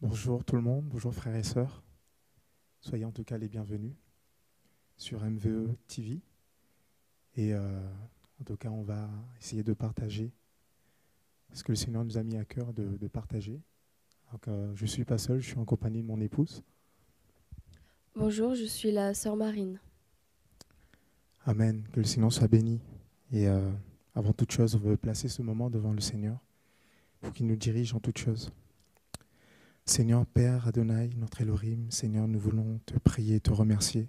Bonjour tout le monde, bonjour frères et sœurs. Soyez en tout cas les bienvenus sur MVE TV. Et en tout cas, on va essayer de partager ce que le Seigneur nous a mis à cœur de partager. Donc, je ne suis pas seul, je suis en compagnie de mon épouse. Bonjour, je suis la sœur Marine. Amen, que le Seigneur soit béni. Et avant toute chose, on veut placer ce moment devant le Seigneur pour qu'il nous dirige en toutes choses. Seigneur Père Adonai, notre Elohim, Seigneur, nous voulons te prier, te remercier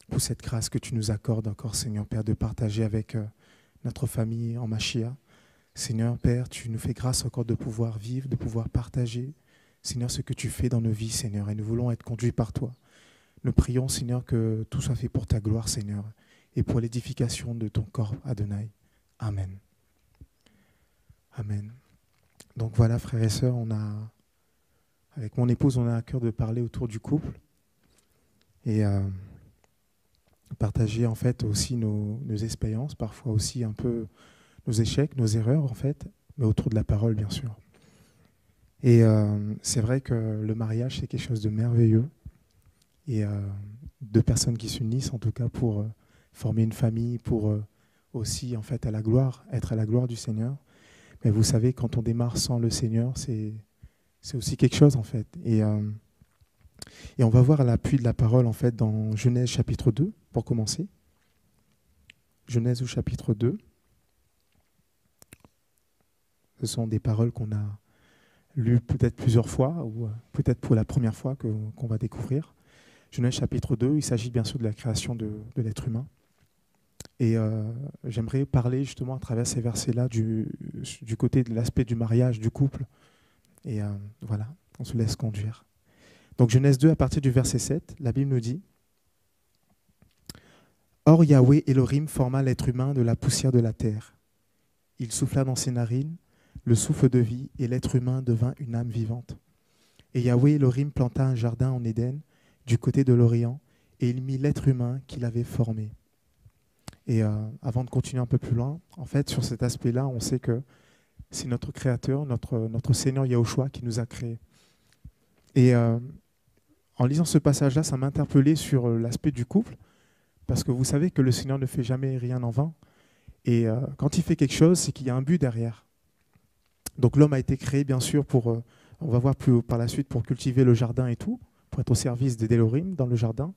pour cette grâce que tu nous accordes encore, Seigneur Père, de partager avec notre famille en Machia. Seigneur Père, tu nous fais grâce encore de pouvoir vivre, de pouvoir partager, Seigneur, ce que tu fais dans nos vies, Seigneur, et nous voulons être conduits par toi. Nous prions, Seigneur, que tout soit fait pour ta gloire, Seigneur, et pour l'édification de ton corps, Adonai. Amen. Amen. Donc voilà, frères et sœurs, avec mon épouse, on a à cœur de parler autour du couple et partager en fait aussi nos expériences, parfois aussi un peu nos échecs, nos erreurs en fait, mais autour de la parole bien sûr. Et c'est vrai que le mariage c'est quelque chose de merveilleux et deux personnes qui s'unissent en tout cas pour former une famille, pour aussi en fait être à la gloire du Seigneur. Mais vous savez, quand on démarre sans le Seigneur, c'est aussi quelque chose en fait. Et on va voir l'appui de la parole en fait dans Genèse chapitre 2 pour commencer. Genèse au chapitre 2. Ce sont des paroles qu'on a lues peut-être plusieurs fois ou peut-être pour la première fois qu'on va découvrir. Genèse chapitre 2, il s'agit bien sûr de la création de l'être humain. Et j'aimerais parler justement à travers ces versets-là du côté de l'aspect du mariage, du couple. Et voilà, on se laisse conduire. Donc Genèse 2, à partir du verset 7, la Bible nous dit « Or Yahweh Elohim forma l'être humain de la poussière de la terre. Il souffla dans ses narines le souffle de vie, et l'être humain devint une âme vivante. Et Yahweh Elohim planta un jardin en Éden, du côté de l'Orient, et il mit l'être humain qu'il avait formé. » Et avant de continuer un peu plus loin, en fait, sur cet aspect-là, on sait que c'est notre Créateur, notre Seigneur Yahushua qui nous a créés. Et en lisant ce passage-là, ça m'a interpellé sur l'aspect du couple, parce que vous savez que le Seigneur ne fait jamais rien en vain. Et quand il fait quelque chose, c'est qu'il y a un but derrière. Donc l'homme a été créé, bien sûr, on va voir plus par la suite, pour cultiver le jardin et tout, pour être au service des Délorim dans le jardin.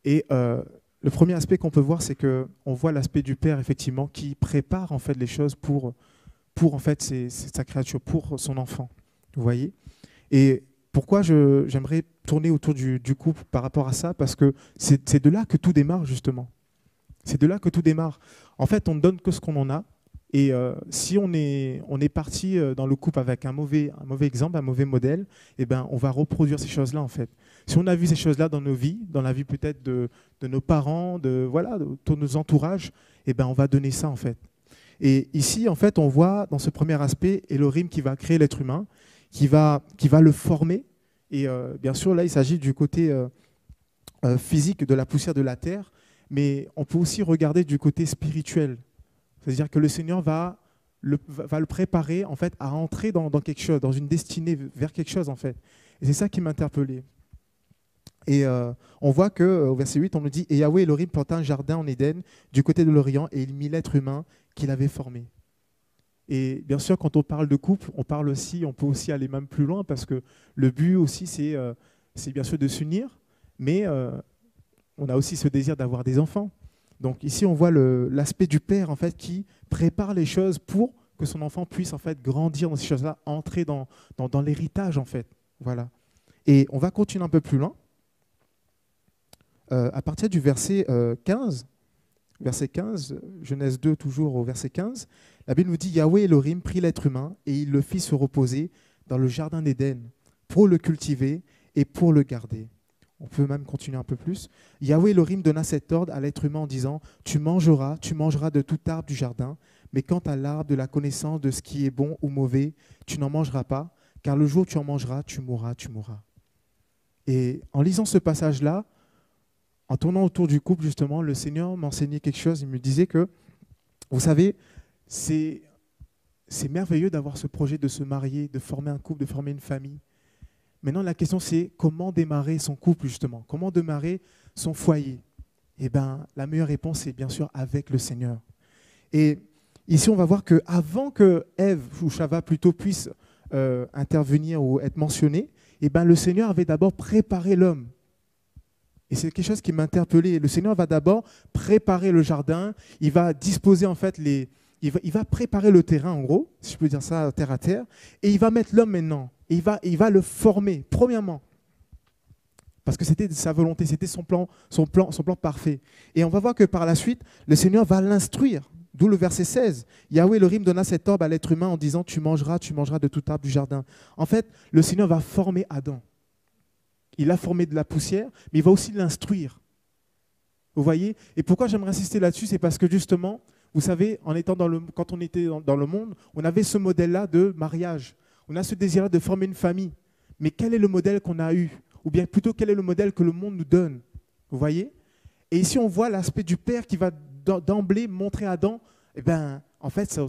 Et le premier aspect qu'on peut voir, c'est qu'on voit l'aspect du Père, effectivement, qui prépare en fait les choses pour en fait sa créature, pour son enfant. Vous voyez ? Et pourquoi j'aimerais tourner autour du couple par rapport à ça ? Parce que c'est de là que tout démarre, justement. C'est de là que tout démarre. En fait, on ne donne que ce qu'on en a. Et si on est parti dans le couple avec un mauvais exemple, un mauvais modèle, eh ben, on va reproduire ces choses-là, en fait. Si on a vu ces choses-là dans nos vies, dans la vie peut-être de nos parents, de tous nos entourages, eh ben, on va donner ça, en fait. Et ici, en fait, on voit dans ce premier aspect Elohim qui va créer l'être humain, qui va le former. Et bien sûr, là, il s'agit du côté physique de la poussière de la terre, mais on peut aussi regarder du côté spirituel. C'est-à-dire que le Seigneur va le préparer en fait, à entrer dans quelque chose, dans une destinée vers quelque chose, en fait. Et c'est ça qui m'a interpellé. Et on voit qu'au verset 8, on nous dit « Et Yahweh Elohim planta un jardin en Éden, du côté de l'Orient, et il mit l'être humain qu'il avait formé. » Et bien sûr, quand on parle de couple, on peut aussi aller même plus loin, parce que le but aussi, c'est bien sûr de s'unir, mais on a aussi ce désir d'avoir des enfants. Donc ici, on voit l'aspect du père en fait, qui prépare les choses pour que son enfant puisse en fait, grandir dans ces choses-là, entrer dans l'héritage. En fait. Voilà. Et on va continuer un peu plus loin. À partir du verset 15, Genèse 2, toujours au verset 15, la Bible nous dit « Yahweh Elohim prit l'être humain et il le fit se reposer dans le jardin d'Éden pour le cultiver et pour le garder. » On peut même continuer un peu plus. Yahweh Elohim donna cet ordre à l'être humain en disant « Tu mangeras de tout arbre du jardin, mais quant à l'arbre de la connaissance de ce qui est bon ou mauvais, tu n'en mangeras pas, car le jour où tu en mangeras, tu mourras, tu mourras. » Et en lisant ce passage-là, en tournant autour du couple, justement, le Seigneur m'enseignait quelque chose. Il me disait que, vous savez, c'est merveilleux d'avoir ce projet de se marier, de former un couple, de former une famille. Maintenant, la question, c'est comment démarrer son couple, justement? Comment démarrer son foyer? Eh bien, la meilleure réponse, c'est bien sûr avec le Seigneur. Et ici, on va voir qu'avant que Ève, ou Chava plutôt, puisse intervenir ou être mentionnée, eh bien, le Seigneur avait d'abord préparé l'homme. Et c'est quelque chose qui m'a interpellé. Le Seigneur va d'abord préparer le jardin, il va disposer en fait il va préparer le terrain en gros, si je peux dire ça terre à terre, et il va mettre l'homme maintenant. Et il va le former, premièrement. Parce que c'était sa volonté, c'était son plan parfait. Et on va voir que par la suite, le Seigneur va l'instruire. D'où le verset 16. Yahweh Elohim donna cet ordre à l'être humain en disant tu mangeras de tout arbre du jardin. En fait, le Seigneur va former Adam. Il a formé de la poussière, mais il va aussi l'instruire. Vous voyez? Et pourquoi j'aimerais insister là-dessus, c'est parce que justement, vous savez, quand on était dans le monde, on avait ce modèle-là de mariage. On a ce désir-là de former une famille. Mais quel est le modèle qu'on a eu? Ou bien plutôt, quel est le modèle que le monde nous donne? Vous voyez? Et ici, on voit l'aspect du Père qui va d'emblée montrer à Adam, eh ben, en fait, c'est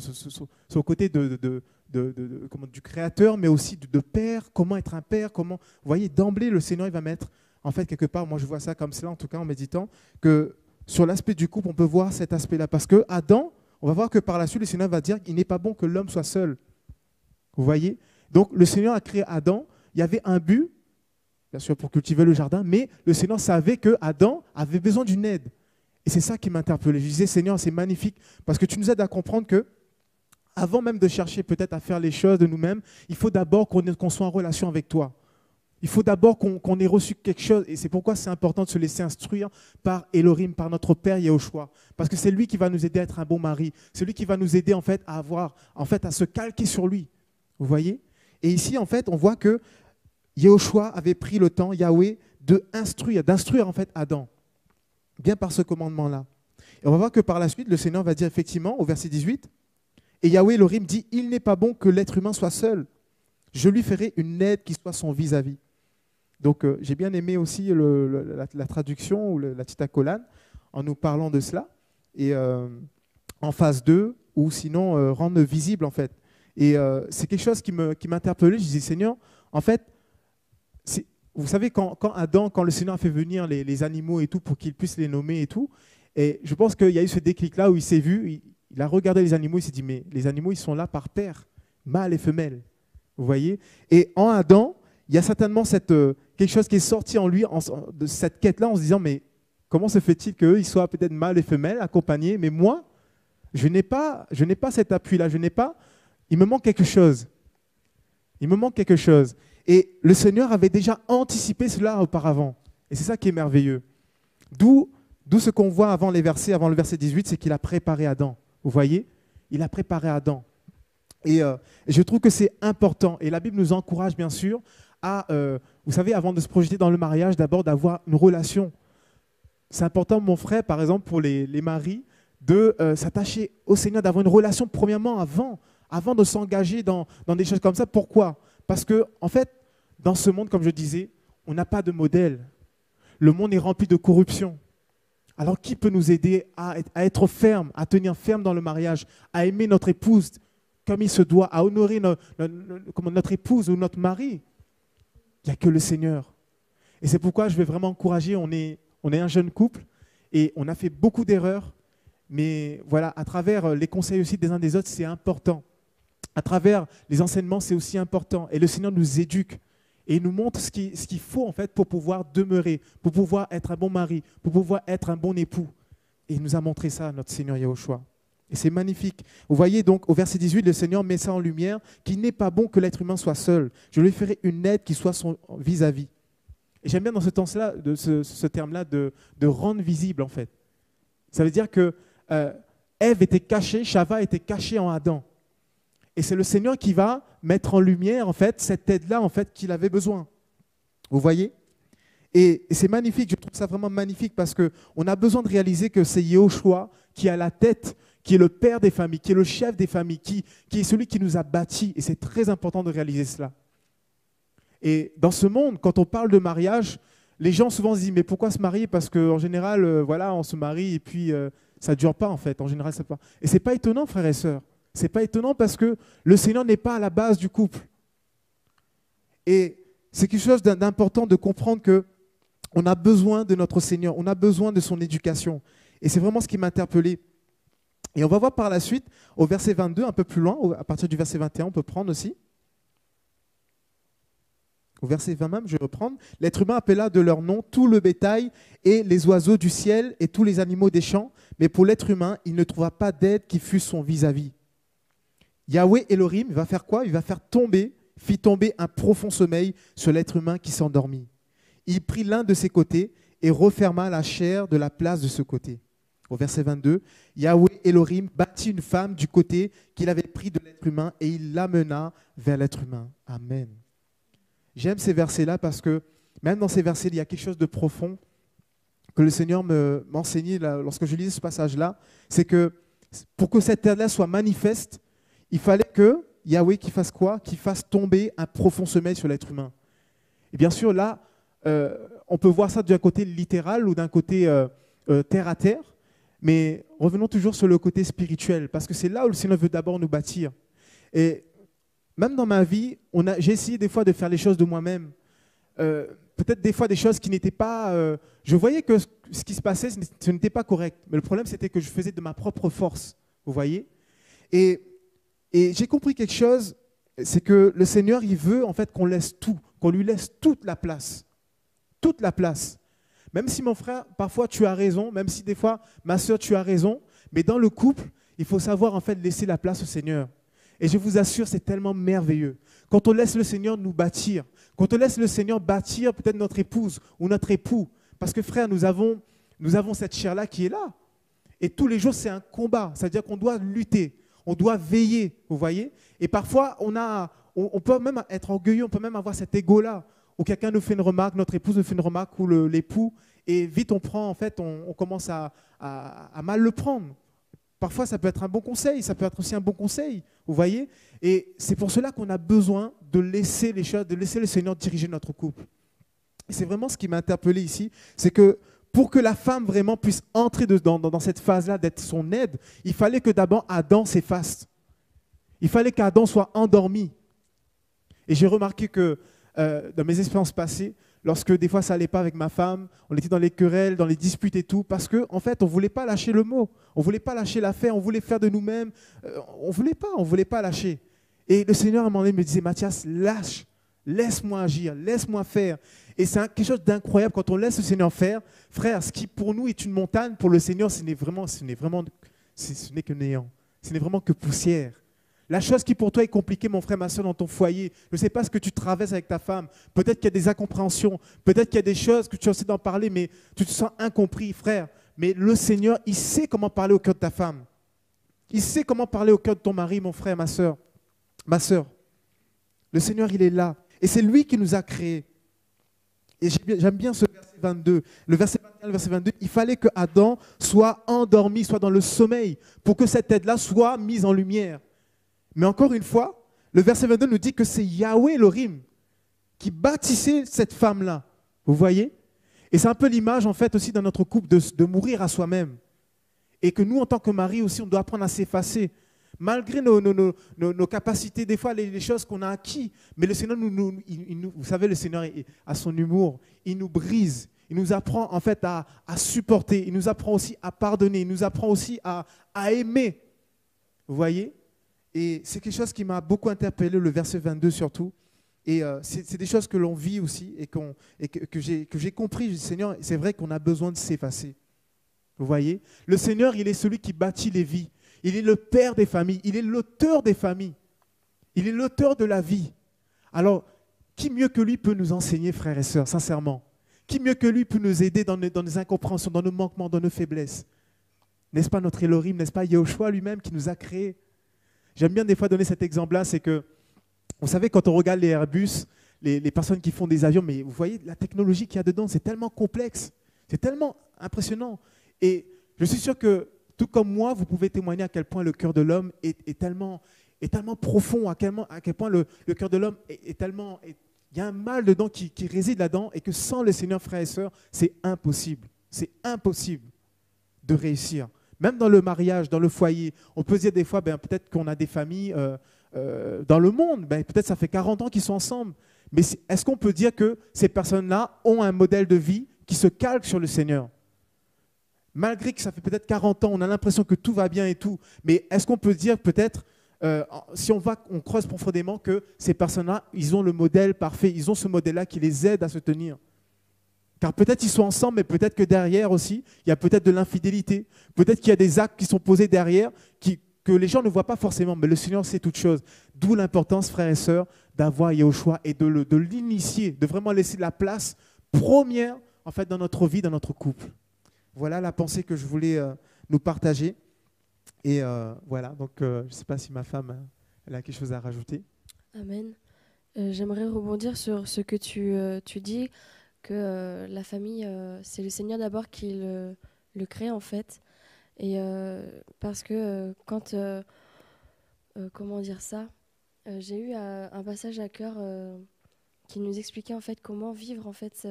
au côté du Créateur, mais aussi de Père, comment être un Père, comment... Vous voyez, d'emblée, le Seigneur, il va mettre, en fait, quelque part, moi je vois ça comme cela, en tout cas en méditant, que sur l'aspect du couple, on peut voir cet aspect-là. Parce que Adam, on va voir que par la suite, le Seigneur va dire qu'il n'est pas bon que l'homme soit seul. Vous voyez? Donc, le Seigneur a créé Adam, il y avait un but, bien sûr pour cultiver le jardin, mais le Seigneur savait que Adam avait besoin d'une aide. Et c'est ça qui m'interpellait. Je disais, Seigneur, c'est magnifique, parce que tu nous aides à comprendre que, avant même de chercher peut-être à faire les choses de nous-mêmes, il faut d'abord qu'on soit en relation avec toi. Il faut d'abord qu'on ait reçu quelque chose. Et c'est pourquoi c'est important de se laisser instruire par Elohim, par notre Père Yahushua. Parce que c'est lui qui va nous aider à être un bon mari. C'est lui qui va nous aider en fait, à se calquer sur lui. Vous voyez? Et ici, en fait, on voit que Yahushua avait pris le temps, Yahweh, d'instruire en fait Adam. Bien par ce commandement-là. Et on va voir que par la suite, le Seigneur va dire effectivement, au verset 18, et Yahweh Elohim dit, il n'est pas bon que l'être humain soit seul. Je lui ferai une aide qui soit son vis-à-vis. Donc, j'ai bien aimé aussi la traduction ou la petite accolade en nous parlant de cela. Et en phase 2, ou sinon rendre visible en fait. Et c'est quelque chose qui m'interpellait. Je disais, Seigneur, en fait, vous savez, quand le Seigneur a fait venir les animaux et tout pour qu'il puisse les nommer et tout, et je pense qu'il y a eu ce déclic-là où il s'est vu, il a regardé les animaux, il s'est dit, mais les animaux, ils sont là par paire, mâle et femelle. Vous voyez? Et en Adam, il y a certainement quelque chose qui est sorti en lui, de cette quête-là, en se disant, mais comment se fait-il qu'eux, ils soient peut-être mâle et femelle, accompagnés, mais moi, je n'ai pas cet appui-là, il me manque quelque chose. Il me manque quelque chose. Et le Seigneur avait déjà anticipé cela auparavant. Et c'est ça qui est merveilleux. D'où ce qu'on voit avant le verset 18, c'est qu'il a préparé Adam. Vous voyez? Il a préparé Adam. Et je trouve que c'est important. Et la Bible nous encourage bien sûr à, vous savez, avant de se projeter dans le mariage, d'abord d'avoir une relation. C'est important, mon frère, par exemple, pour les maris, de s'attacher au Seigneur, d'avoir une relation premièrement avant de s'engager dans des choses comme ça. Pourquoi? Parce que, en fait, dans ce monde, comme je disais, on n'a pas de modèle. Le monde est rempli de corruption. Alors, qui peut nous aider à être ferme, à tenir ferme dans le mariage, à aimer notre épouse comme il se doit, à honorer notre épouse ou notre mari? Il n'y a que le Seigneur. Et c'est pourquoi je vais vraiment encourager, on est un jeune couple et on a fait beaucoup d'erreurs, mais voilà, à travers les conseils aussi des uns des autres, c'est important. À travers les enseignements, c'est aussi important. Et le Seigneur nous éduque et il nous montre ce qu'il faut en fait pour pouvoir demeurer, pour pouvoir être un bon mari, pour pouvoir être un bon époux. Et il nous a montré ça, notre Seigneur Yahushua. Et c'est magnifique. Vous voyez donc au verset 18, le Seigneur met ça en lumière, qu'il n'est pas bon que l'être humain soit seul. Je lui ferai une aide qui soit son vis-à-vis. Et j'aime bien dans ce terme-là de rendre visible en fait. Ça veut dire que Ève était cachée, Chava était cachée en Adam. Et c'est le Seigneur qui va mettre en lumière en fait cette aide-là en fait qu'il avait besoin. Vous voyez? Et c'est magnifique, je trouve ça vraiment magnifique parce qu'on a besoin de réaliser que c'est Yahushua qui a la tête, qui est le père des familles, qui est le chef des familles, qui est celui qui nous a bâtis. Et c'est très important de réaliser cela. Et dans ce monde, quand on parle de mariage, les gens souvent se disent mais pourquoi se marier? Parce qu'en général, voilà, on se marie et puis ça ne dure pas en fait. En général, ça pas. Et ce n'est pas étonnant, frères et sœurs. Ce n'est pas étonnant parce que le Seigneur n'est pas à la base du couple. Et c'est quelque chose d'important de comprendre que on a besoin de notre Seigneur, on a besoin de son éducation. Et c'est vraiment ce qui m'a interpellé. Et on va voir par la suite, au verset 22, un peu plus loin, à partir du verset 21, on peut prendre aussi. Au verset 20 même, je vais reprendre. L'être humain appela de leur nom tout le bétail et les oiseaux du ciel et tous les animaux des champs. Mais pour l'être humain, il ne trouva pas d'aide qui fût son vis-à-vis. Yahweh Elohim va faire quoi? Il va fit tomber un profond sommeil sur l'être humain qui s'endormit. Il prit l'un de ses côtés et referma la chair de la place de ce côté. Au verset 22, Yahweh Elohim bâtit une femme du côté qu'il avait pris de l'être humain et il l'amena vers l'être humain. Amen. J'aime ces versets-là parce que même dans ces versets, il y a quelque chose de profond que le Seigneur m'enseignait lorsque je lisais ce passage-là. C'est que pour que cette terre-là soit manifeste, il fallait que Yahweh qui fasse quoi? Qu'il fasse tomber un profond sommeil sur l'être humain. Et bien sûr, là, on peut voir ça d'un côté littéral ou d'un côté terre à terre, mais revenons toujours sur le côté spirituel, parce que c'est là où le Seigneur veut d'abord nous bâtir. Et même dans ma vie, j'ai essayé des fois de faire les choses de moi-même. Peut-être des fois des choses qui n'étaient pas... je voyais que ce qui se passait, ce n'était pas correct. Mais le problème, c'était que je faisais de ma propre force. Vous voyez? Et j'ai compris quelque chose, c'est que le Seigneur, il veut en fait qu'on laisse tout, qu'on lui laisse toute la place. Toute la place. Même si mon frère, parfois tu as raison, même si des fois, ma soeur, tu as raison, mais dans le couple, il faut savoir en fait laisser la place au Seigneur. Et je vous assure, c'est tellement merveilleux. Quand on laisse le Seigneur nous bâtir, quand on laisse le Seigneur bâtir peut-être notre épouse ou notre époux, parce que frère, nous avons cette chair-là qui est là. Et tous les jours, c'est un combat. C'est-à-dire qu'on doit lutter, on doit veiller, vous voyez. Et parfois, on peut même être orgueilleux, on peut même avoir cet égo-là, où quelqu'un nous fait une remarque, notre épouse nous fait une remarque, ou l'époux, et vite on prend, en fait, on commence à mal le prendre. Parfois, ça peut être un bon conseil, ça peut être aussi un bon conseil, vous voyez. Et c'est pour cela qu'on a besoin de laisser les choses, de laisser le Seigneur diriger notre couple. Et c'est vraiment ce qui m'a interpellé ici, c'est que pour que la femme vraiment puisse entrer dans cette phase-là, d'être son aide, il fallait que d'abord Adam s'efface. Il fallait qu'Adam soit endormi. Et j'ai remarqué que dans mes expériences passées, lorsque des fois ça n'allait pas avec ma femme, on était dans les querelles, dans les disputes et tout, parce qu'en fait, on ne voulait pas lâcher le mot, on ne voulait pas lâcher l'affaire, on voulait faire de nous-mêmes, on ne voulait pas lâcher. Et le Seigneur, à un moment donné, me disait, Mathias, lâche, laisse-moi agir, laisse-moi faire. Et c'est quelque chose d'incroyable quand on laisse le Seigneur faire. Frère, ce qui pour nous est une montagne, pour le Seigneur, ce n'est que néant, ce n'est vraiment que poussière. La chose qui pour toi est compliquée, mon frère, ma soeur, dans ton foyer, je ne sais pas ce que tu traverses avec ta femme. Peut-être qu'il y a des incompréhensions, peut-être qu'il y a des choses que tu essaies d'en parler, mais tu te sens incompris, frère. Mais le Seigneur, il sait comment parler au cœur de ta femme. Il sait comment parler au cœur de ton mari, mon frère, ma soeur. Ma soeur. Le Seigneur, il est là. Et c'est lui qui nous a créés. Et j'aime bien ce verset 22. Le verset 21, le verset 22, il fallait que Adam soit endormi, soit dans le sommeil, pour que cette aide-là soit mise en lumière. Mais encore une fois, le verset 22 nous dit que c'est Yahweh Elohim qui bâtissait cette femme-là. Vous voyez? Et c'est un peu l'image, en fait, aussi dans notre couple de mourir à soi-même. Et que nous, en tant que mari aussi, on doit apprendre à s'effacer. Malgré nos capacités, des fois, les choses qu'on a acquis. Mais le Seigneur, vous savez, le Seigneur a son humour. Il nous brise. Il nous apprend, en fait, à supporter. Il nous apprend aussi à pardonner. Il nous apprend aussi à aimer. Vous voyez? Et c'est quelque chose qui m'a beaucoup interpellé, le verset 22 surtout. Et c'est des choses que l'on vit aussi et que j'ai compris. Je dis, Seigneur, c'est vrai qu'on a besoin de s'effacer. Vous voyez? Le Seigneur, il est celui qui bâtit les vies. Il est le Père des familles. Il est l'auteur des familles. Il est l'auteur de la vie. Alors, qui mieux que lui peut nous enseigner, frères et sœurs, sincèrement? Qui mieux que lui peut nous aider dans nos incompréhensions, dans nos manquements, dans nos faiblesses? N'est-ce pas notre Elohim, n'est-ce pas Yahushua lui-même qui nous a créés? J'aime bien des fois donner cet exemple-là, c'est que, vous savez, quand on regarde les Airbus, les personnes qui font des avions, mais vous voyez la technologie qu'il y a dedans, c'est tellement complexe, c'est tellement impressionnant. Et je suis sûr que, tout comme moi, vous pouvez témoigner à quel point le cœur de l'homme est tellement profond, à quel point le cœur de l'homme est tellement... Il y a un mal dedans qui réside là-dedans et que sans le Seigneur, frères et sœurs, c'est impossible. C'est impossible de réussir. Même dans le mariage, dans le foyer, on peut se dire des fois, peut-être qu'on a des familles dans le monde, peut-être ça fait 40 ans qu'ils sont ensemble, Mais est-ce qu'on peut dire que ces personnes-là ont un modèle de vie qui se calque sur le Seigneur? Malgré que ça fait peut-être 40 ans, on a l'impression que tout va bien et tout, mais est-ce qu'on peut dire peut-être, si on creuse profondément, que ces personnes-là, ils ont le modèle parfait, ils ont ce modèle-là qui les aide à se tenir? Car peut-être ils sont ensemble, mais peut-être que derrière aussi, il y a peut-être de l'infidélité, peut-être qu'il y a des actes qui sont posés derrière, que les gens ne voient pas forcément, mais le Seigneur sait toute chose. D'où l'importance, frères et sœurs, d'avoir Yahushua et de l'initier, de vraiment laisser la place première en fait, dans notre vie, dans notre couple. Voilà la pensée que je voulais nous partager. Et voilà, donc je ne sais pas si ma femme elle a quelque chose à rajouter. Amen. J'aimerais rebondir sur ce que tu dis, que la famille, c'est le Seigneur d'abord qui le crée en fait. Et parce que comment dire ça, j'ai eu un passage à cœur qui nous expliquait en fait comment vivre en fait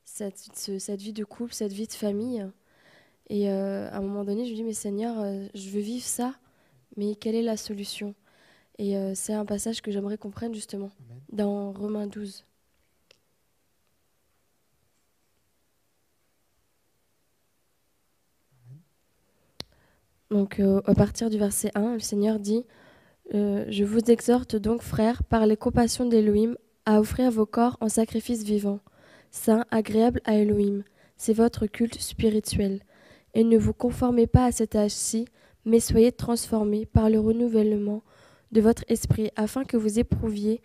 cette vie de couple, cette vie de famille. Et à un moment donné, je me dis, mais Seigneur, je veux vivre ça, mais quelle est la solution? Et c'est un passage que j'aimerais qu'on prenne justement Amen. dans Romains 12. Donc à partir du verset 1, le Seigneur dit, je vous exhorte donc, frères, par les compassions d'Élohim, à offrir vos corps en sacrifice vivant, saint, agréable à Élohim. C'est votre culte spirituel. Et ne vous conformez pas à cet âge-ci, mais soyez transformés par le renouvellement de votre esprit, afin que vous éprouviez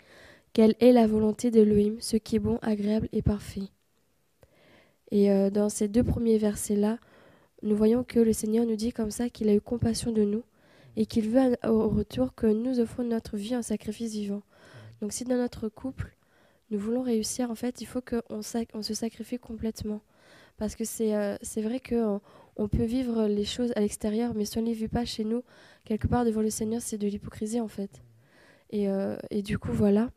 quelle est la volonté d'Élohim, ce qui est bon, agréable et parfait. Et dans ces deux premiers versets-là, nous voyons que le Seigneur nous dit comme ça qu'il a eu compassion de nous et qu'il veut au retour que nous offrons notre vie en sacrifice vivant. Donc si dans notre couple, nous voulons réussir, en fait, il faut qu'on se sacrifie complètement. Parce que c'est vrai qu'on peut vivre les choses à l'extérieur, mais si on ne les vit pas chez nous, quelque part devant le Seigneur, c'est de l'hypocrisie en fait. Et du coup, voilà.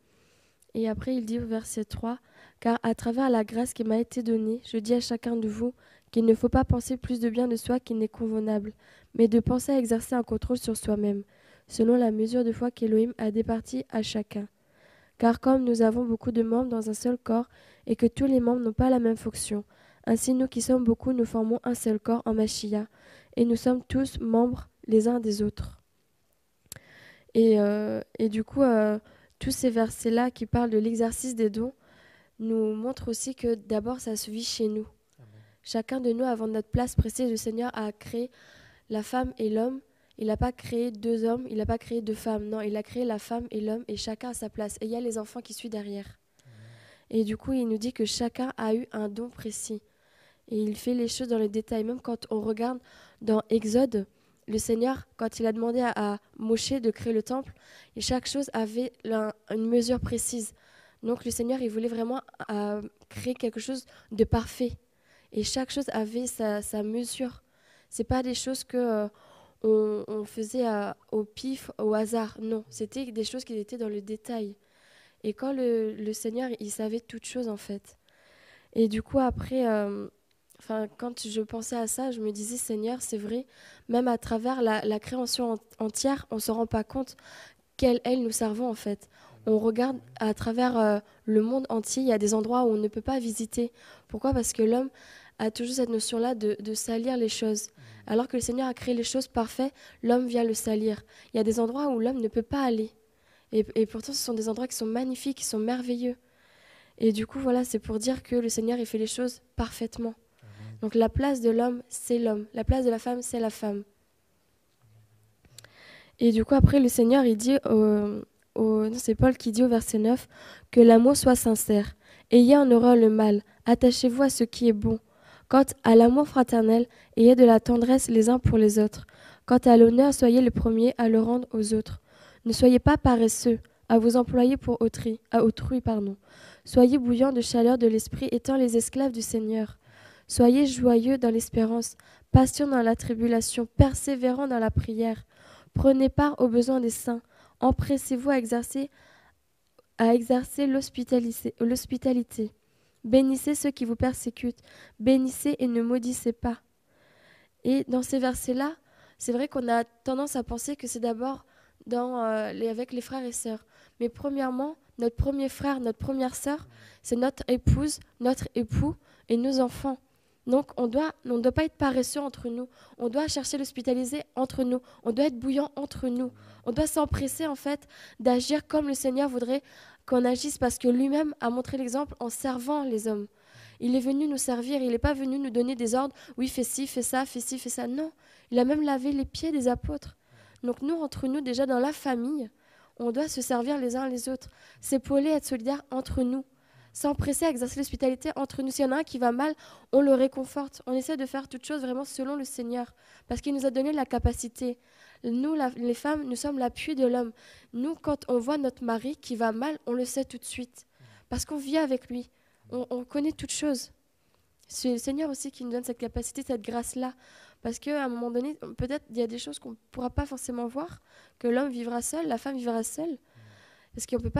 Et après, il dit au verset 3, « Car à travers la grâce qui m'a été donnée, je dis à chacun de vous qu'il ne faut pas penser plus de bien de soi qu'il n'est convenable, mais de penser à exercer un contrôle sur soi-même, selon la mesure de foi qu'Élohim a départie à chacun. Car comme nous avons beaucoup de membres dans un seul corps, et que tous les membres n'ont pas la même fonction, ainsi nous qui sommes beaucoup, nous formons un seul corps en Machia, et nous sommes tous membres les uns des autres. » Et du coup, tous ces versets-là qui parlent de l'exercice des dons nous montrent aussi que d'abord, ça se vit chez nous. Amen. Chacun de nous, avant notre place précise, le Seigneur a créé la femme et l'homme. Il n'a pas créé deux hommes, il n'a pas créé deux femmes. Non, il a créé la femme et l'homme et chacun à sa place. Et il y a les enfants qui suivent derrière. Amen. Et du coup, il nous dit que chacun a eu un don précis. Et il fait les choses dans le détail. Même quand on regarde dans Exode, le Seigneur, quand il a demandé à Moshe de créer le temple, et chaque chose avait une mesure précise. Donc le Seigneur, il voulait vraiment créer quelque chose de parfait. Et chaque chose avait sa mesure. Ce n'est pas des choses que on faisait au pif, au hasard. Non, c'était des choses qui étaient dans le détail. Et quand le Seigneur, il savait toutes choses en fait. Et du coup, après... quand je pensais à ça, je me disais, Seigneur, c'est vrai, même à travers la création entière, on ne se rend pas compte quelle aile nous servons en fait. On regarde à travers le monde entier, il y a des endroits où on ne peut pas visiter. Pourquoi ? Parce que l'homme a toujours cette notion-là de salir les choses. Alors que le Seigneur a créé les choses parfaites, l'homme vient le salir. Il y a des endroits où l'homme ne peut pas aller. Et pourtant, ce sont des endroits qui sont magnifiques, qui sont merveilleux. Et du coup, voilà, c'est pour dire que le Seigneur, il fait les choses parfaitement. Donc la place de l'homme, c'est l'homme. La place de la femme, c'est la femme. Et du coup, après, le Seigneur, il dit, c'est Paul qui dit au verset 9, que l'amour soit sincère. Ayez en horreur le mal. Attachez-vous à ce qui est bon. Quant à l'amour fraternel, ayez de la tendresse les uns pour les autres. Quant à l'honneur, soyez les premiers à le rendre aux autres. Ne soyez pas paresseux à vous employer pour autrui. Soyez bouillants de chaleur de l'esprit, étant les esclaves du Seigneur. Soyez joyeux dans l'espérance, patient dans la tribulation, persévérant dans la prière. Prenez part aux besoins des saints. Empressez-vous à exercer l'hospitalité. Bénissez ceux qui vous persécutent. Bénissez et ne maudissez pas. Et dans ces versets-là, c'est vrai qu'on a tendance à penser que c'est d'abord avec les frères et sœurs. Mais premièrement, notre premier frère, notre première sœur, c'est notre épouse, notre époux et nos enfants. Donc on doit pas être paresseux entre nous. On doit chercher l'hospitaliser entre nous. On doit être bouillant entre nous. On doit s'empresser en fait d'agir comme le Seigneur voudrait qu'on agisse parce que lui-même a montré l'exemple en servant les hommes. Il est venu nous servir. Il n'est pas venu nous donner des ordres. Oui, fais ci, fais ça, fais ci, fais ça. Non, il a même lavé les pieds des apôtres. Donc nous, entre nous, déjà dans la famille, on doit se servir les uns les autres. S'épauler, être solidaires entre nous. S'empresser à exercer l'hospitalité entre nous. S'il y en a un qui va mal, on le réconforte. On essaie de faire toutes choses vraiment selon le Seigneur, parce qu'il nous a donné la capacité. Nous, les femmes, nous sommes l'appui de l'homme. Nous, quand on voit notre mari qui va mal, on le sait tout de suite, parce qu'on vit avec lui. On connaît toutes choses. C'est le Seigneur aussi qui nous donne cette capacité, cette grâce-là. Parce qu'à un moment donné, peut-être il y a des choses qu'on ne pourra pas forcément voir, que l'homme vivra seul, la femme vivra seule. Parce qu'on peut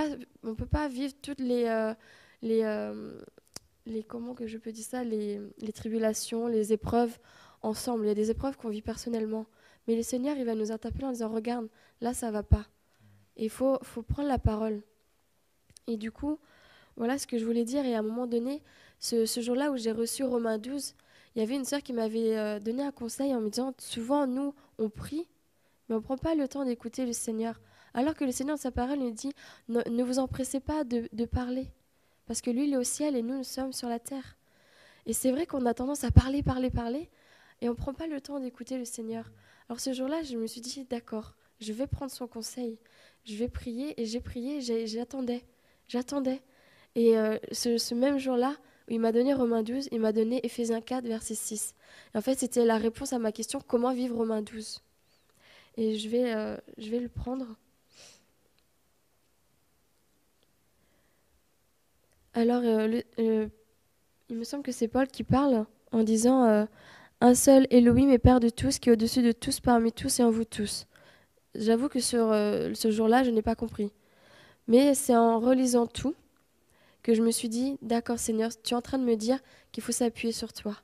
pas vivre toutes comment que je peux dire ça, les tribulations, les épreuves ensemble. Il y a des épreuves qu'on vit personnellement. Mais le Seigneur, il va nous interpeller en disant, regarde, là, ça va pas. Et il faut prendre la parole. Et du coup, voilà ce que je voulais dire. Et à un moment donné, ce jour-là où j'ai reçu Romains 12, il y avait une sœur qui m'avait donné un conseil en me disant, souvent, nous, on prie, mais on ne prend pas le temps d'écouter le Seigneur. Alors que le Seigneur, dans sa parole, nous dit, ne vous empressez pas de parler. Parce que lui, il est au ciel et nous sommes sur la terre. Et c'est vrai qu'on a tendance à parler, et on ne prend pas le temps d'écouter le Seigneur. Alors ce jour-là, je me suis dit, d'accord, je vais prendre son conseil. Je vais prier, et j'ai prié, j'attendais. Et ce même jour-là, où il m'a donné Romains 12, il m'a donné Éphésiens 4, verset 6. Et en fait, c'était la réponse à ma question, comment vivre Romains 12 ? Et je vais le prendre. Alors, il me semble que c'est Paul qui parle en disant un seul Elohim est Père de tous, qui est au-dessus de tous, parmi tous et en vous tous. J'avoue que sur ce jour-là, je n'ai pas compris. Mais c'est en relisant tout que je me suis dit, d'accord Seigneur, tu es en train de me dire qu'il faut s'appuyer sur toi.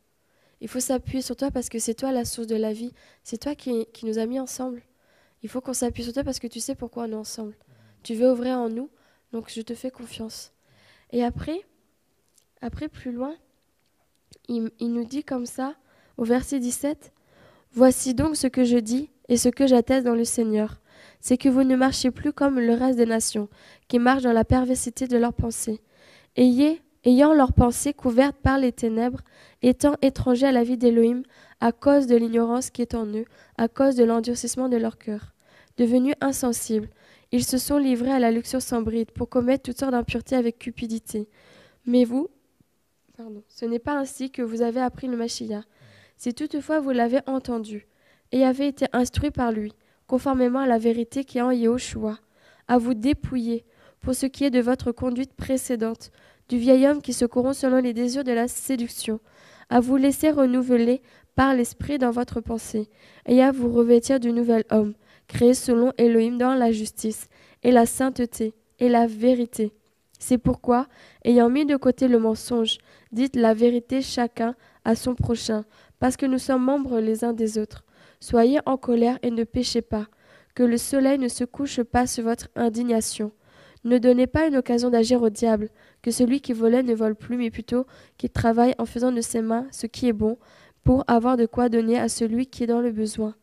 Il faut s'appuyer sur toi parce que c'est toi la source de la vie. C'est toi qui nous as mis ensemble. Il faut qu'on s'appuie sur toi parce que tu sais pourquoi on est ensemble. Tu veux ouvrir en nous, donc je te fais confiance. Et après plus loin, il nous dit comme ça, au verset 17, « Voici donc ce que je dis et ce que j'atteste dans le Seigneur, c'est que vous ne marchez plus comme le reste des nations, qui marchent dans la perversité de leurs pensées. Ayant leurs pensées couvertes par les ténèbres, étant étrangers à la vie d'Élohim, à cause de l'ignorance qui est en eux, à cause de l'endurcissement de leur cœur. Devenus insensibles, ils se sont livrés à la luxure sans bride pour commettre toutes sortes d'impuretés avec cupidité. Mais vous, ce n'est pas ainsi que vous avez appris le Mashiach. Si toutefois vous l'avez entendu et avez été instruit par lui, conformément à la vérité qui est en Yahushua, à vous dépouiller pour ce qui est de votre conduite précédente, du vieil homme qui se corrompt selon les désirs de la séduction, à vous laisser renouveler par l'esprit dans votre pensée, et à vous revêtir du nouvel homme, créé selon Elohim dans la justice, et la sainteté, et la vérité. C'est pourquoi, ayant mis de côté le mensonge, dites la vérité chacun à son prochain, parce que nous sommes membres les uns des autres. Soyez en colère et ne péchez pas, que le soleil ne se couche pas sur votre indignation. Ne donnez pas une occasion d'agir au diable, que celui qui volait ne vole plus, mais plutôt qu'il travaille en faisant de ses mains ce qui est bon, pour avoir de quoi donner à celui qui est dans le besoin.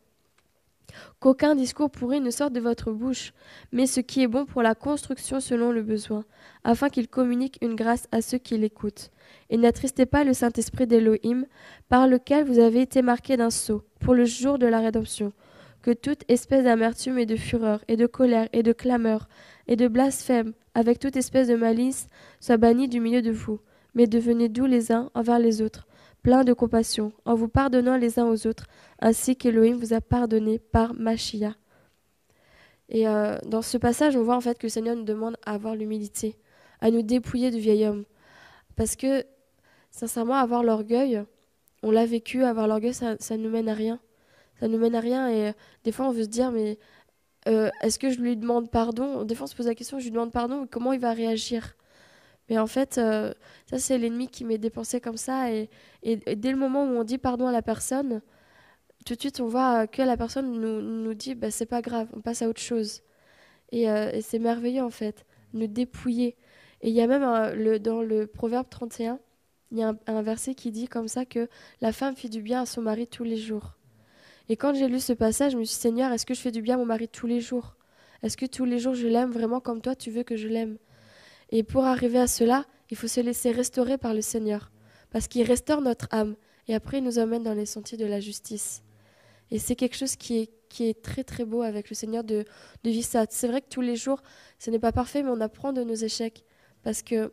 Qu'aucun discours pourri ne sorte de votre bouche, mais ce qui est bon pour la construction selon le besoin, afin qu'il communique une grâce à ceux qui l'écoutent. Et n'attristez pas le Saint-Esprit d'Élohim, par lequel vous avez été marqués d'un sceau, pour le jour de la rédemption. Que toute espèce d'amertume et de fureur, et de colère, et de clameur, et de blasphème, avec toute espèce de malice, soit bannie du milieu de vous. Mais devenez doux les uns envers les autres, pleins de compassion, en vous pardonnant les uns aux autres, ainsi qu'Élohim vous a pardonné par Mashiach. Et dans ce passage, on voit en fait que le Seigneur nous demande à avoir l'humilité, à nous dépouiller du vieil homme. Parce que, sincèrement, avoir l'orgueil, on l'a vécu, avoir l'orgueil, ça nous mène à rien. Ça nous mène à rien et des fois, on veut se dire, mais est-ce que je lui demande pardon ? Des fois, on se pose la question, je lui demande pardon, comment il va réagir ? Mais en fait, ça, c'est l'ennemi qui met des pensées comme ça. Et dès le moment où on dit pardon à la personne, tout de suite, on voit que la personne nous dit bah, c'est pas grave, on passe à autre chose. Et c'est merveilleux, en fait. nous dépouiller. Et il y a même dans le Proverbe 31, il y a un verset qui dit comme ça que la femme fait du bien à son mari tous les jours. Et quand j'ai lu ce passage, je me suis dit, Seigneur, est-ce que je fais du bien à mon mari tous les jours? Est-ce que tous les jours je l'aime vraiment comme toi tu veux que je l'aime? Et pour arriver à cela, il faut se laisser restaurer par le Seigneur. Parce qu'il restaure notre âme. Et après, il nous emmène dans les sentiers de la justice. Et c'est quelque chose qui est très très beau avec le Seigneur de vivre ça. C'est vrai que tous les jours, ce n'est pas parfait, mais on apprend de nos échecs. Parce que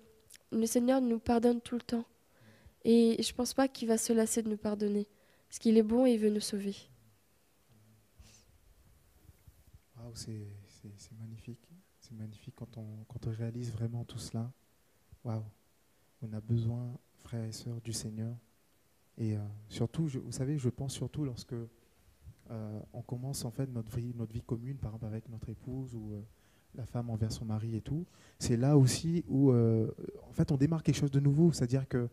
le Seigneur nous pardonne tout le temps. Et je ne pense pas qu'il va se lasser de nous pardonner. Parce qu'il est bon et il veut nous sauver. Wow, c'est magnifique. C'est magnifique quand on réalise vraiment tout cela. Waouh, on a besoin, frères et sœurs, du Seigneur. Et surtout, vous savez, je pense surtout lorsque on commence en fait notre vie commune, par exemple avec notre épouse ou la femme envers son mari et tout. C'est là aussi où en fait on démarre quelque chose de nouveau. C'est-à-dire que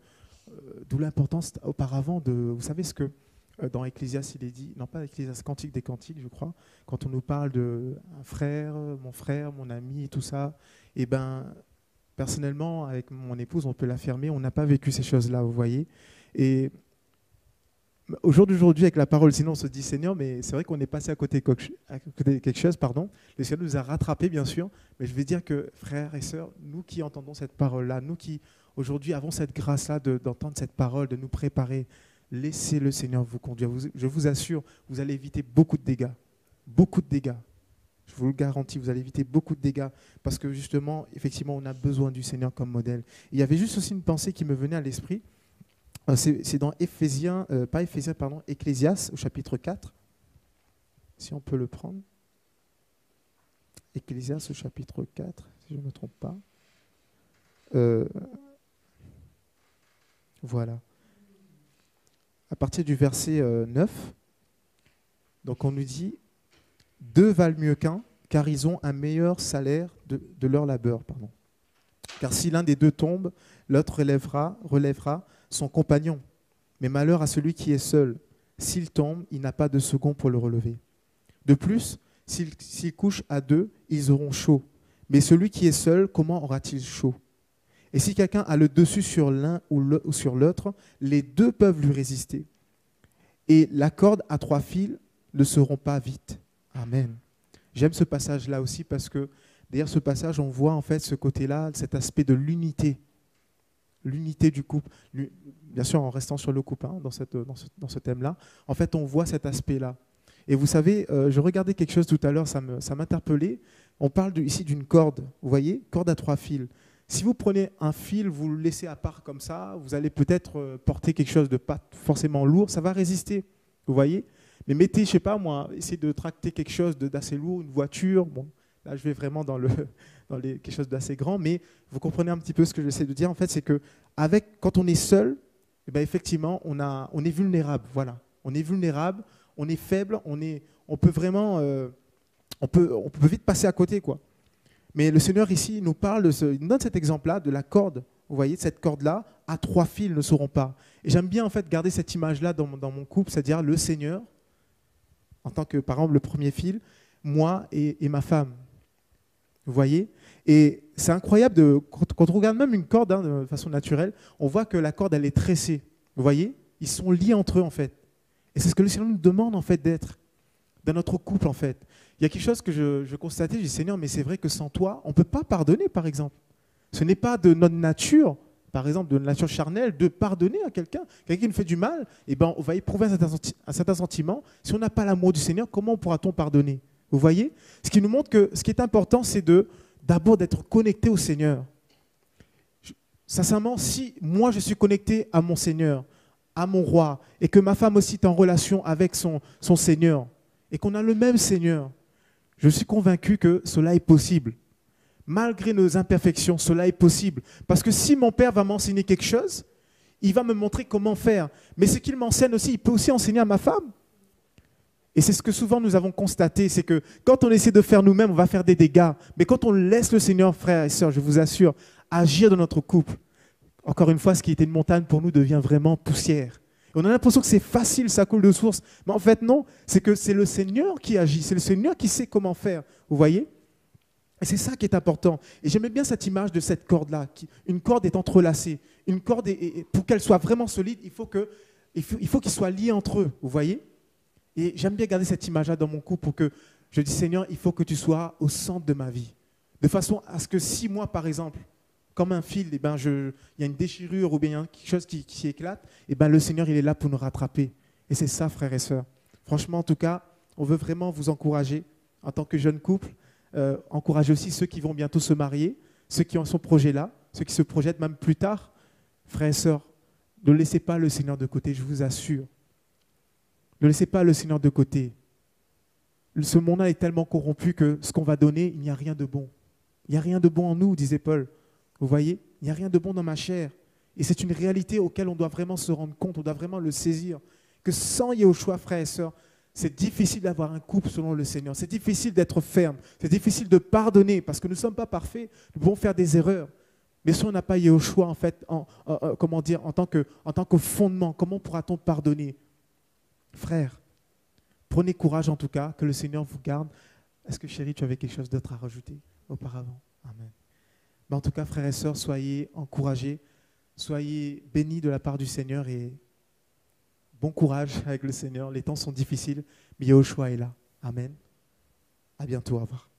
d'où l'importance auparavant de, vous savez ce que dans Ecclésiaste il est dit, non pas Ecclésiaste, Cantique des Cantiques, je crois, quand on nous parle de un frère, mon ami et tout ça, et ben personnellement avec mon épouse on peut l'affirmer, on n'a pas vécu ces choses-là, vous voyez. Et au jour d'aujourd'hui, avec la parole, sinon on se dit Seigneur, mais c'est vrai qu'on est passé à côté de quelque chose, pardon. Le Seigneur nous a rattrapés, bien sûr, mais je vais dire que, frères et sœurs, nous qui entendons cette parole-là, nous qui aujourd'hui avons cette grâce-là d'entendre cette parole, de nous préparer, laissez le Seigneur vous conduire. Je vous assure, vous allez éviter beaucoup de dégâts. Beaucoup de dégâts. Je vous le garantis, vous allez éviter beaucoup de dégâts parce que justement, effectivement, on a besoin du Seigneur comme modèle. Il y avait juste aussi une pensée qui me venait à l'esprit. C'est dans Ecclésiaste au chapitre 4, si on peut le prendre. Ecclésiaste au chapitre 4, si je ne me trompe pas. Voilà. À partir du verset 9, donc on nous dit « Deux valent mieux qu'un, car ils ont un meilleur salaire de leur labeur. Pardon. Car si l'un des deux tombe, l'autre relèvera son compagnon. Mais malheur à celui qui est seul. S'il tombe, il n'a pas de second pour le relever. De plus, s'ils couchent à deux, ils auront chaud. Mais celui qui est seul, comment aura-t-il chaud? Et si quelqu'un a le dessus sur l'un ou sur l'autre, les deux peuvent lui résister. Et la corde à 3 fils ne se rompt pas vite. Amen. J'aime ce passage-là aussi parce que derrière ce passage, on voit en fait ce côté-là, cet aspect de l'unité. L'unité du couple, bien sûr en restant sur le couple, hein, dans ce thème-là, en fait on voit cet aspect-là. Et vous savez, je regardais quelque chose tout à l'heure, ça m'interpellait, on parle ici d'une corde, vous voyez, corde à 3 fils. Si vous prenez un fil, vous le laissez à part comme ça, vous allez peut-être porter quelque chose de pas forcément lourd, ça va résister, vous voyez. Mais mettez, je ne sais pas moi, essayez de tracter quelque chose d'assez lourd, une voiture, bon, là je vais vraiment dans quelque chose d'assez grand, mais vous comprenez un petit peu ce que j'essaie de dire. En fait, c'est que quand on est seul, eh ben effectivement, on est vulnérable. Voilà, on est vulnérable, on est faible, on peut vraiment, on peut vite passer à côté, quoi. Mais le Seigneur ici il nous parle il nous donne cet exemple-là de la corde. Vous voyez, cette corde-là, à 3 fils ne sauront pas. Et j'aime bien en fait garder cette image-là dans mon couple, c'est-à-dire le Seigneur, en tant que, par exemple, le premier fil, moi et ma femme. Vous voyez? Et c'est incroyable, quand on regarde même une corde hein, de façon naturelle, on voit que la corde, elle est tressée. Vous voyez? Ils sont liés entre eux, en fait. Et c'est ce que le Seigneur nous demande, en fait, d'être dans notre couple, en fait. Il y a quelque chose que je constatais, je dis, Seigneur, mais c'est vrai que sans toi, on ne peut pas pardonner, par exemple. Ce n'est pas de notre nature, par exemple, de notre nature charnelle, de pardonner à quelqu'un. Quelqu'un qui nous fait du mal, eh ben, on va éprouver un certain sentiment. Si on n'a pas l'amour du Seigneur, comment pourra-t-on pardonner? Vous voyez? Ce qui nous montre que ce qui est important, c'est d'abord d'être connecté au Seigneur. Sincèrement, si moi je suis connecté à mon Seigneur, à mon roi, et que ma femme aussi est en relation avec son Seigneur, et qu'on a le même Seigneur, je suis convaincu que cela est possible. Malgré nos imperfections, cela est possible. Parce que si mon père va m'enseigner quelque chose, il va me montrer comment faire. Mais ce qu'il m'enseigne aussi, il peut aussi enseigner à ma femme. Et c'est ce que souvent nous avons constaté, c'est que quand on essaie de faire nous-mêmes, on va faire des dégâts. Mais quand on laisse le Seigneur, frères et sœurs, je vous assure, agir dans notre couple, encore une fois, ce qui était une montagne pour nous devient vraiment poussière. Et on a l'impression que c'est facile, ça coule de source. Mais en fait, non, c'est que c'est le Seigneur qui agit, c'est le Seigneur qui sait comment faire. Vous voyez? Et c'est ça qui est important. Et j'aimais bien cette image de cette corde-là. Une corde est entrelacée. Une corde, pour qu'elle soit vraiment solide, il faut qu'ils soient liés entre eux, vous voyez? Et j'aime bien garder cette image-là dans mon couple pour que je dis, Seigneur, il faut que tu sois au centre de ma vie. De façon à ce que si moi, par exemple, comme un fil, il y a une déchirure ou bien il y a quelque chose qui éclate, le Seigneur, il est là pour nous rattraper. Et c'est ça, frères et sœurs. Franchement, en tout cas, on veut vraiment vous encourager en tant que jeune couple. Encourager aussi ceux qui vont bientôt se marier, ceux qui ont ce projet-là, ceux qui se projettent même plus tard. Frères et sœurs, ne laissez pas le Seigneur de côté, je vous assure. Ne laissez pas le Seigneur de côté. Ce monde-là est tellement corrompu que ce qu'on va donner, il n'y a rien de bon. Il n'y a rien de bon en nous, disait Paul. Vous voyez, il n'y a rien de bon dans ma chair. Et c'est une réalité auquel on doit vraiment se rendre compte, on doit vraiment le saisir. Que sans Yahushua, frères et sœurs, c'est difficile d'avoir un couple selon le Seigneur. C'est difficile d'être ferme. C'est difficile de pardonner parce que nous ne sommes pas parfaits. Nous pouvons faire des erreurs. Mais si on n'a pas Yahushua, en fait, en tant que fondement, comment pourra-t-on pardonner? Frères, prenez courage en tout cas, que le Seigneur vous garde. Est-ce que chérie, tu avais quelque chose d'autre à rajouter auparavant? Amen. En tout cas, frères et sœurs, soyez encouragés, soyez bénis de la part du Seigneur et bon courage avec le Seigneur. Les temps sont difficiles, mais Yahushua est là. Amen. À bientôt. Au revoir.